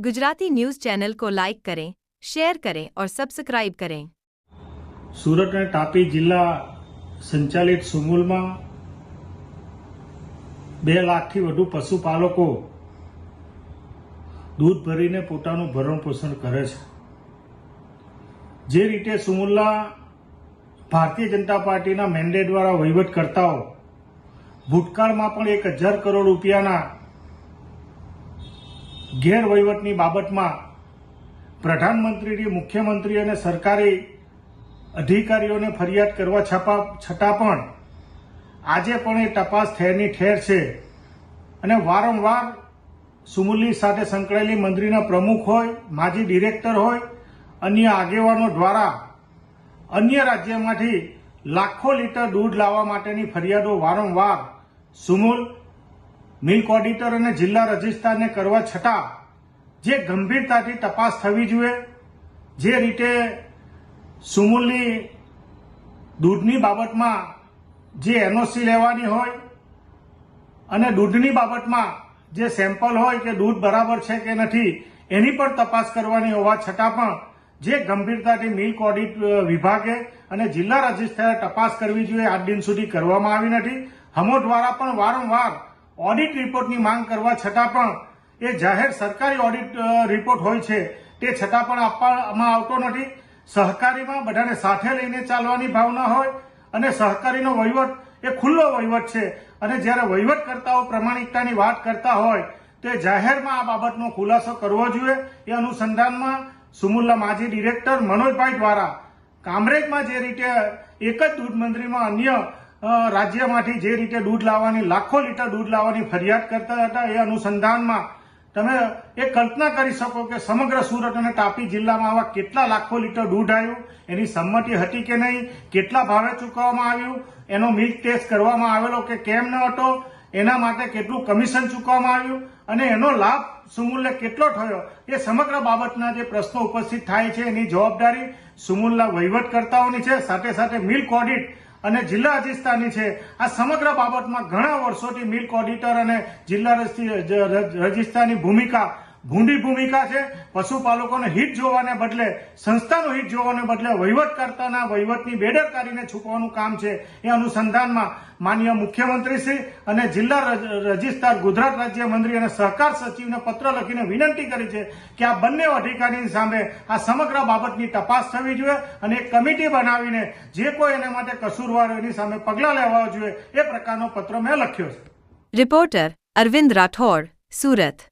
Gujarati news channel को like करें, share करें और सब्सक्राइब करें। सूरत અને તાપી જિલ્લા સંચાલિત સુમુલમાં 2 લાખથી વધુ પશુપાલકો દૂધ ભરીને પોતાનું ભરણ પોષણ કરે છે। જે રીતે સુમુલના ભારતીય જનતા પાર્ટીના મેન્ડેટ દ્વારા વહીવટકર્તાઓ ભૂતકાળમાં પણ 1000 કરોડ રૂપિયાના ગેરવહીવટની બાબતમાં પ્રધાનમંત્રી, મુખ્યમંત્રી અને સરકારી અધિકારીઓને ફરિયાદ કરવા છતાં પણ આજે પણ એ તપાસ ઠેરની ઠેર છે અને વારંવાર સુમુલની સાથે સંકળાયેલી મંત્રીના પ્રમુખ હોય, માજી ડિરેક્ટર હોય, અન્ય આગેવાનો દ્વારા અન્ય રાજ્યમાંથી લાખો લીટર દૂધ લાવવા માટેની ફરિયાદો વારંવાર સુમુલ, મિલ્ક ઓડિટર અને જિલ્લા રજિસ્ટ્રારને કરવા છતાં જે ગંભીરતાથી તપાસ થવી જોઈએ, જે રીતે સુમુલની દૂધની બાબતમાં જે એનઓસી લેવાની હોય અને દૂધની બાબતમાં જે સેમ્પલ હોય કે દૂધ બરાબર છે કે નથી એની પણ તપાસ કરવાની હોવા છતાં પણ જે ગંભીરતાથી મિલ્ક ઓડિટ વિભાગે અને જિલ્લા રજિસ્ટ્રારે તપાસ કરવી જોઈએ આજ દિન સુધી કરવામાં આવી નથી। હમો દ્વારા પણ વારંવાર ઓડિટ રિપોર્ટની માંગ કરવા છતાં પણ એ જાહેર સરકારી ઓડિટ રિપોર્ટ હોય છે તે છતાં પણ આપવામાં આવતો નથી। સહકારીમાં બધાને સાથે લઈને ચાલવાની ભાવના હોય અને સહકારીનો વહીવટ એ ખુલ્લો વહીવટ છે અને જ્યારે વહીવટકર્તાઓ પ્રમાણિકતાની વાત કરતા હોય તો જાહેરમાં આ બાબતનો ખુલાસો કરવો જોઈએ। એ અનુસંધાનમાં સુમુલના માજી ડિરેક્ટર મનોજભાઈ દ્વારા કામરેજમાં જે રીતે એક જ દૂધ મંડળીમાં અન્ય રાજ્યમાંથી જે રીતે દૂધ લાવવાની લાખો લીટર દૂધ લાવવાની ફરિયાદ કરતા હતા એ અનુસંધાનમાં તમે એ કલ્પના કરી શકો કે સમગ્ર સુરત અને તાપી જિલ્લામાં આવા કેટલા લાખો લીટર દૂધ આવ્યું, એની સંમતિ હતી કે નહીં, કેટલા ભાવે ચૂકવવામાં આવ્યું, એનો મિલ્ક ટેસ્ટ કરવામાં આવેલો કે કેમ ન હતો, એના માટે કેટલું કમિશન ચૂકવવામાં આવ્યું અને એનો લાભ સુમુલને કેટલો થયો, એ સમગ્ર બાબતના જે પ્રશ્નો ઉપસ્થિત થાય છે એની જવાબદારી સુમુલના વહીવટકર્તાઓની છે, સાથે સાથે મિલ્ક ઓડિટ અને જિલ્લા રજિસ્ટ્રારની છે। આ સમગ્ર બાબતમાં ઘણા વર્ષોથી મિલ્ક ઓડિટર અને જિલ્લા રજિસ્ટ્રારની ભૂમિકા ભૂંડી ભૂમિકા છે। પશુપાલકોને હિત જોવાને બદલે, સંસ્થાનું હિત જોવાને બદલે વહીવટકર્તાના વહીવટની બેદરકારીને છુપવાનું કામ છે। એ અનુસંધાનમાં માનનીય મુખ્યમંત્રીશ્રી અને જિલ્લા રજિસ્ટ્રાર, ગુજરાત રાજ્ય મંત્રી અને સહકાર સચિવને પત્ર લખીને વિનંતી કરી છે કે આ બંને અધિકારીની સામે આ સમગ્ર બાબતની તપાસ થવી જોઈએ અને એક કમિટી બનાવીને જે કોઈ એના માટે કસૂરવાર એની સામે પગલાં લેવા જોઈએ એ પ્રકારનો પત્ર મેં લખ્યો છે। रिपोर्टर अरविंद राठौड़, सूरत।